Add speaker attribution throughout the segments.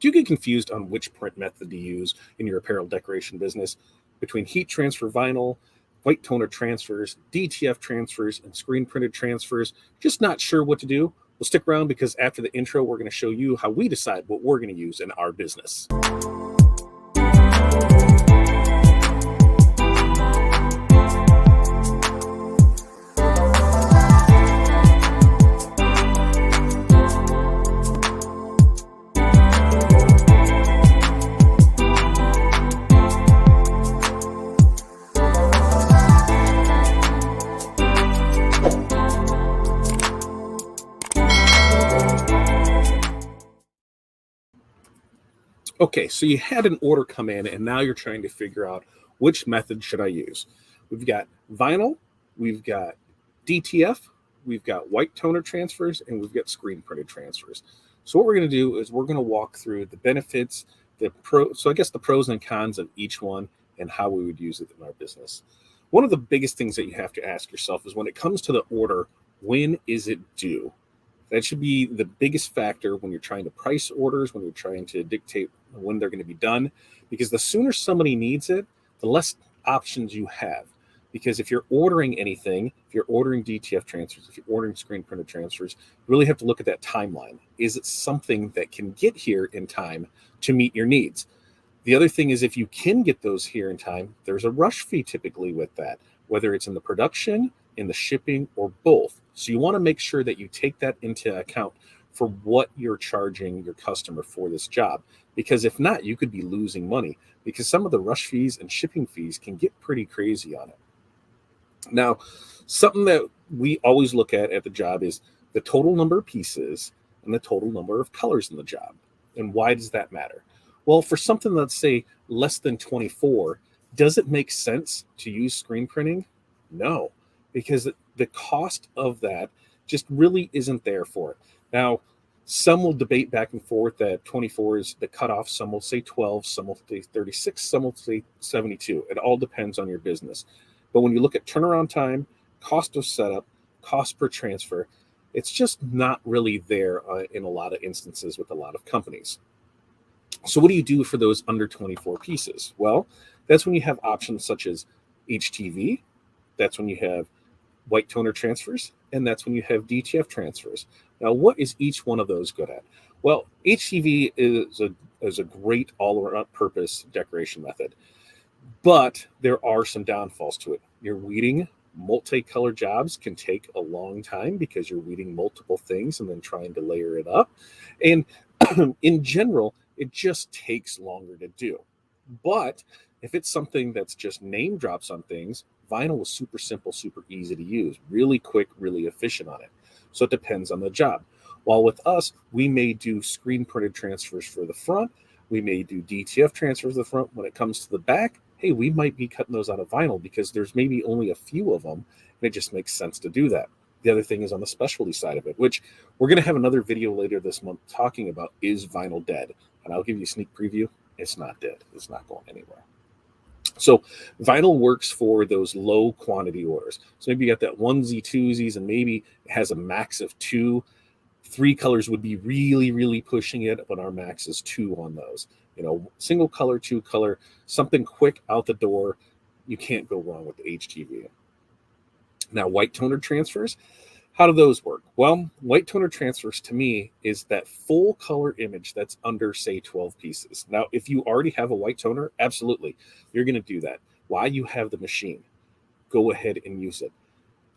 Speaker 1: Do you get confused on which print method to use in your apparel decoration business between heat transfer vinyl, white toner transfers, DTF transfers, and screen printed transfers? Just not sure what to do? Well, stick around because after the intro, we're going to show you how we decide what we're going to use in our business. Okay, so you had an order come in and now you're trying to figure out which method should I use. We've got vinyl, we've got DTF, we've got white toner transfers, and we've got screen printed transfers. So what we're going to do is we're going to walk through the benefits, the pros and cons of each one and how we would use it in our business. One of the biggest things that you have to ask yourself is when it comes to the order, when is it due? That should be the biggest factor when you're trying to price orders, when you're trying to dictate when they're going to be done, because the sooner somebody needs it, the less options you have. Because if you're ordering anything, if you're ordering DTF transfers, if you're ordering screen printed transfers, you really have to look at that timeline. Is it something that can get here in time to meet your needs? The other thing is if you can get those here in time, there's a rush fee typically with that, whether it's in the production, in the shipping, or both. So you want to make sure that you take that into account for what you're charging your customer for this job. Because if not, you could be losing money because some of the rush fees and shipping fees can get pretty crazy on it. Now, something that we always look at the job is the total number of pieces and the total number of colors in the job. And why does that matter? Well, for something that's say less than 24, does it make sense to use screen printing? No, because the cost of that just really isn't there for it. Now, some will debate back and forth that 24 is the cutoff. Some will say 12, some will say 36, some will say 72. It all depends on your business. But when you look at turnaround time, cost of setup, cost per transfer, it's just not really there in a lot of instances with a lot of companies. So what do you do for those under 24 pieces? Well, that's when you have options such as HTV. That's when you have white toner transfers, and that's when you have DTF transfers. Now, what is each one of those good at? Well, HTV is a great all-around purpose decoration method, but there are some downfalls to it. You're weeding multicolor jobs can take a long time because you're weeding multiple things and then trying to layer it up. And in general, it just takes longer to do. But if it's something that's just name drops on things, vinyl is super simple, super easy to use, really quick, really efficient on it. So it depends on the job. While with us, we may do screen printed transfers for the front. We may do DTF transfers for the front. When it comes to the back, hey, we might be cutting those out of vinyl because there's maybe only a few of them, and it just makes sense to do that. The other thing is on the specialty side of it, which we're going to have another video later this month talking about, is vinyl dead? And I'll give you a sneak preview. It's not dead. It's not going anywhere. So vinyl works for those low quantity orders. So maybe you got that onesie, twosies, and maybe it has a max of 2. 3 colors would be really, really pushing it, but our max is 2 on those. Single color, 2 color, something quick out the door. You can't go wrong with the HTV. Now, white toner transfers, how do those work? Well, white toner transfers to me is that full color image that's under, say, 12 pieces. Now, if you already have a white toner, absolutely, you're going to do that. Why? You have the machine. Go ahead and use it.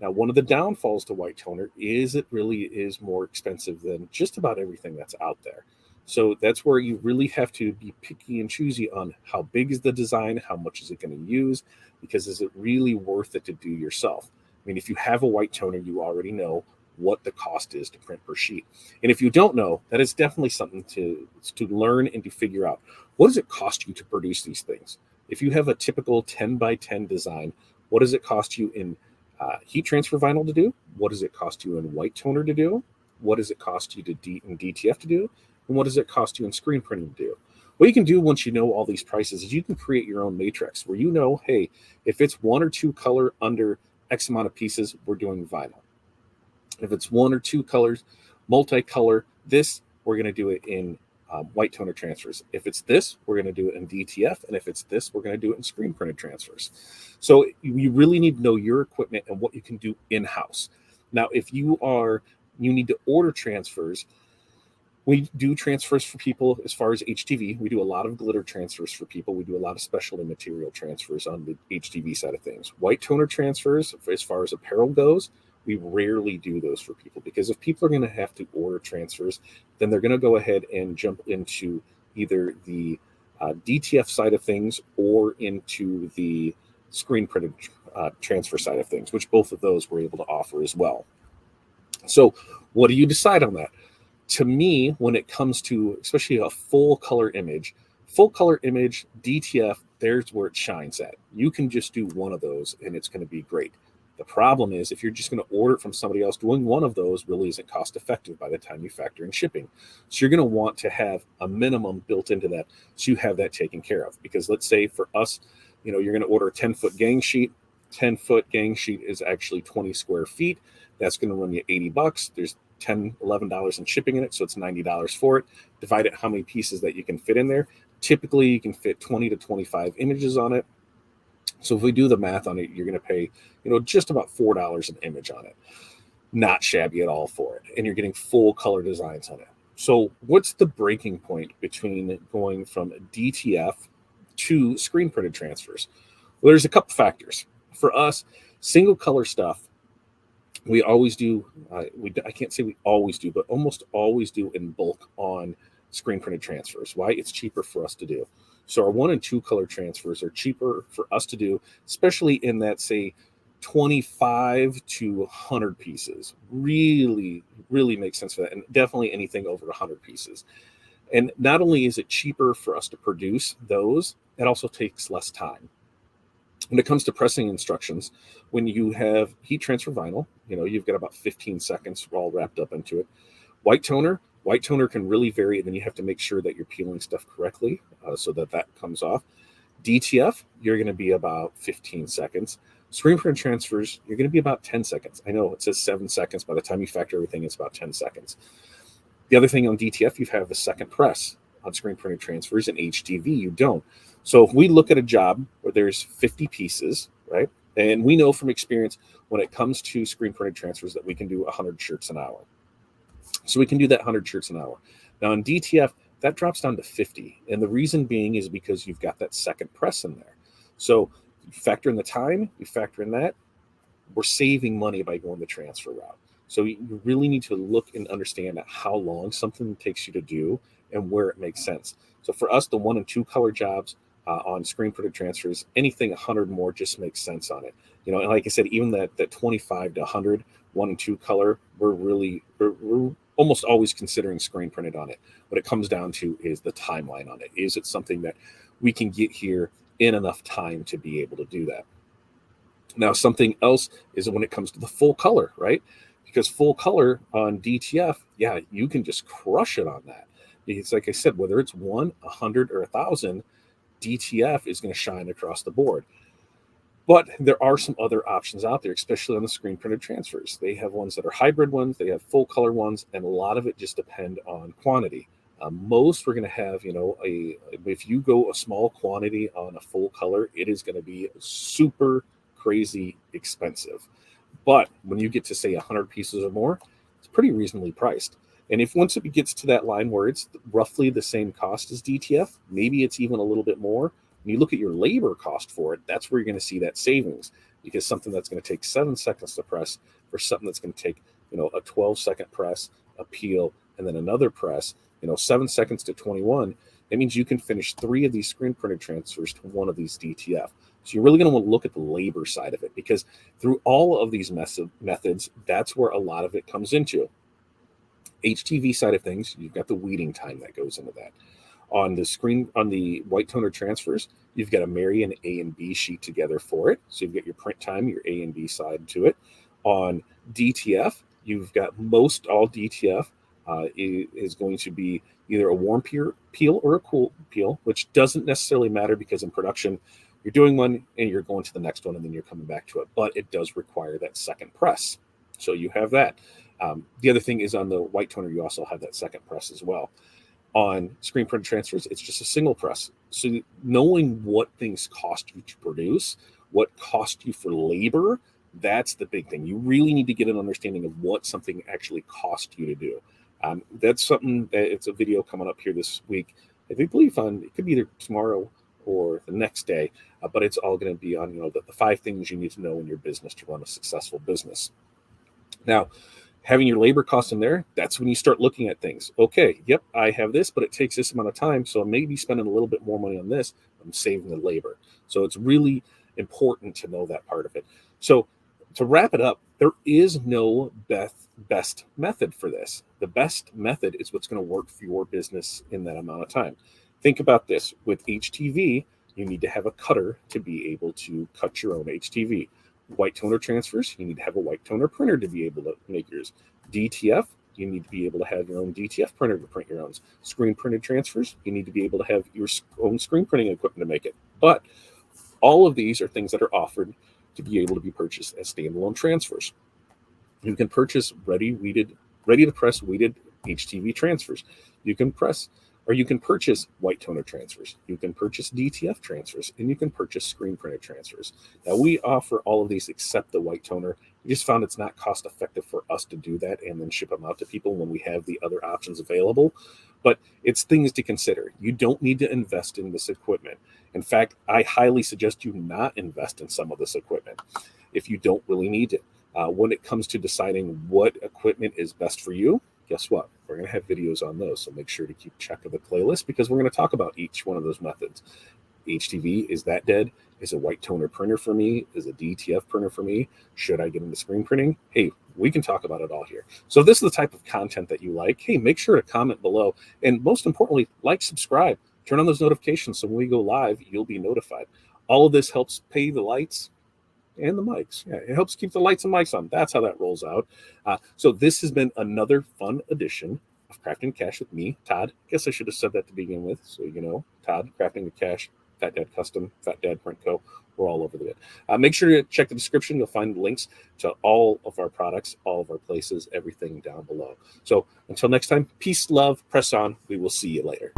Speaker 1: Now, one of the downfalls to white toner is it really is more expensive than just about everything that's out there. So that's where you really have to be picky and choosy on how big is the design, how much is it going to use, because is it really worth it to do yourself? I mean, if you have a white toner, you already know what the cost is to print per sheet. And if you don't know, that is definitely something to learn and to figure out. What does it cost you to produce these things? If you have a typical 10 by 10 design, what does it cost you in heat transfer vinyl to do? What does it cost you in white toner to do? What does it cost you in DTF to do? And what does it cost you in screen printing to do? What you can do once you know all these prices is you can create your own matrix where you know, hey, if it's 1 or 2 color under X amount of pieces, we're doing vinyl. If it's 1 or 2 colors, multicolor, we're going to do it in white toner transfers. If it's this, we're going to do it in DTF. And if it's this, we're going to do it in screen printed transfers. So you really need to know your equipment and what you can do in-house. Now, if you need to order transfers, we do transfers for people as far as HTV. We do a lot of glitter transfers for people. We do a lot of specialty material transfers on the HTV side of things. White toner transfers, as far as apparel goes, we rarely do those for people, because if people are going to have to order transfers, then they're going to go ahead and jump into either the DTF side of things or into the screen printed transfer side of things, which both of those we're able to offer as well. So what do you decide on that? To me, when it comes to especially a full color image, DTF, there's where it shines at. You can just do one of those and it's going to be great. The problem is, if you're just going to order it from somebody else, doing one of those really isn't cost effective by the time you factor in shipping. So you're going to want to have a minimum built into that, so you have that taken care of. Because let's say for us, you're going to order a 10-foot gang sheet. 10-foot gang sheet is actually 20 square feet. That's going to run you $80. There's $10, $11 in shipping in it, so it's $90 for it. Divide it how many pieces that you can fit in there. Typically, you can fit 20 to 25 images on it. So if we do the math on it, you're going to pay, just about $4 an image on it. Not shabby at all for it. And you're getting full color designs on it. So what's the breaking point between going from DTF to screen printed transfers? Well, there's a couple factors. For us, single color stuff, we always do, I can't say we always do, but almost always do in bulk on screen printed transfers. Why? It's cheaper for us to do. So our 1 and 2 color transfers are cheaper for us to do, especially in that, say, 25 to 100 pieces. Really, really makes sense for that. And definitely anything over 100 pieces. And not only is it cheaper for us to produce those, it also takes less time. When it comes to pressing instructions, when you have heat transfer vinyl, you've got about 15 seconds all wrapped up into it. White toner can really vary, and then you have to make sure that you're peeling stuff correctly so that comes off. DTF, you're going to be about 15 seconds. Screen print transfers, you're going to be about 10 seconds. I know it says 7 seconds. By the time you factor everything, it's about 10 seconds. The other thing on DTF, you have the second press. On screen printed transfers and HTV, you don't. So if we look at a job where there's 50 pieces, right? And we know from experience when it comes to screen printed transfers that we can do 100 shirts an hour. So we can do that 100 shirts an hour. Now in DTF, that drops down to 50. And the reason being is because you've got that second press in there. So you factor in the time, you factor in that, we're saving money by going the transfer route. So you really need to look and understand how long something takes you to do and where it makes sense. So for us, the 1 and 2 color jobs on screen printed transfers, anything 100 more just makes sense on it. And like I said, even that 25 to 100, 1 and 2 color, we're almost always considering screen printed on it. What it comes down to is the timeline on it. Is it something that we can get here in enough time to be able to do that? Now, something else is when it comes to the full color, right? Because full color on DTF, yeah, you can just crush it on that. It's like I said, whether it's 1, 100, or 1,000, DTF is going to shine across the board. But there are some other options out there, especially on the screen printed transfers. They have ones that are hybrid ones, they have full color ones, and a lot of it just depend on quantity. Most we're going to have, if you go a small quantity on a full color, it is going to be super crazy expensive. But when you get to say 100 pieces or more, it's pretty reasonably priced. And if once it gets to that line where it's roughly the same cost as DTF, maybe it's even a little bit more. When you look at your labor cost for it, that's where you're going to see that savings, because something that's going to take 7 seconds to press for something that's going to take, a 12-second press, a peel, and then another press, 7 seconds to 21. That means you can finish 3 of these screen printed transfers to 1 of these DTF. So you're really going to want to look at the labor side of it, because through all of these methods, that's where a lot of it comes into. HTV side of things, you've got the weeding time that goes into that. On the white toner transfers, you've got to marry an A and B sheet together for it. So you've got your print time, your A and B side to it. On DTF, you've got most all DTF is going to be either a warm peel or a cool peel, which doesn't necessarily matter, because in production, you're doing one and you're going to the next one and then you're coming back to it. But it does require that second press. So you have that. The other thing is on the white toner, you also have that second press as well. On screen print transfers, it's just a single press. So knowing what things cost you to produce, what cost you for labor, that's the big thing. You really need to get an understanding of what something actually cost you to do. That's something that it's a video coming up here this week. I believe it could be either tomorrow or the next day, but it's all going to be on the 5 things you need to know in your business to run a successful business. Now, having your labor cost in there, that's when you start looking at things. Okay, yep, I have this, but it takes this amount of time, so I'm maybe spending a little bit more money on this. I'm saving the labor. So it's really important to know that part of it. So to wrap it up, there is no best method for this. The best method is what's going to work for your business in that amount of time. Think about this. With HTV, you need to have a cutter to be able to cut your own HTV. White toner transfers, you need to have a white toner printer to be able to make yours. DTF, you need to be able to have your own DTF printer to print your own. Screen printed transfers, you need to be able to have your own screen printing equipment to make it. But all of these are things that are offered to be able to be purchased as standalone transfers. You can purchase ready to press weighted HTV transfers. You can purchase white toner transfers. You can purchase DTF transfers, and you can purchase screen printed transfers. Now, we offer all of these except the white toner. We just found it's not cost effective for us to do that and then ship them out to people when we have the other options available. But it's things to consider. You don't need to invest in this equipment. In fact, I highly suggest you not invest in some of this equipment if you don't really need it. When it comes to deciding what equipment is best for you, guess what? We're going to have videos on those. So make sure to keep check of the playlist because we're going to talk about each one of those methods. HTV, is that dead? Is a white toner printer for me? Is a DTF printer for me? Should I get into screen printing? Hey, we can talk about it all here. So if this is the type of content that you like, hey, make sure to comment below. And most importantly, like, subscribe, turn on those notifications so when we go live, you'll be notified. All of this helps pay the lights and the mics. Yeah, it helps keep the lights and mics on. That's how that rolls out. So this has been another fun edition of Crafting Cash with me, Todd. I guess I should have said that to begin with. So, Todd, Crafting the Cash, Fat Dad Custom, Fat Dad Print Co. We're all over the bit. Make sure to check the description. You'll find links to all of our products, all of our places, everything down below. So until next time, peace, love, press on. We will see you later.